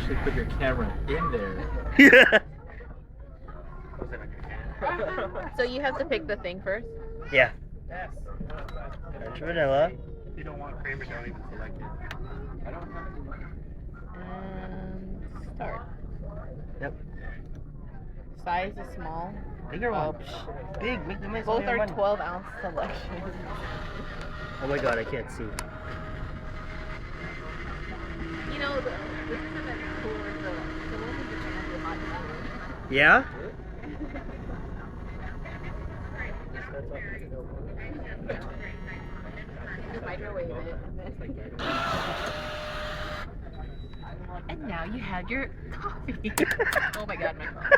actually put your camera in there. Yeah. So you have to pick the thing first? Yeah. Yes. French vanilla. If you don't want creamer, don't even select it. I don't have any money. And start. Yep. Size is small. Bigger Oh, one. Big. Make the both are 12-ounce selection. Oh my god, I can't see. You know, this is a bit cooler. The one with the chance of hot sauce. Yeah? Just microwave it. And now you have your coffee. Oh my god, my phone.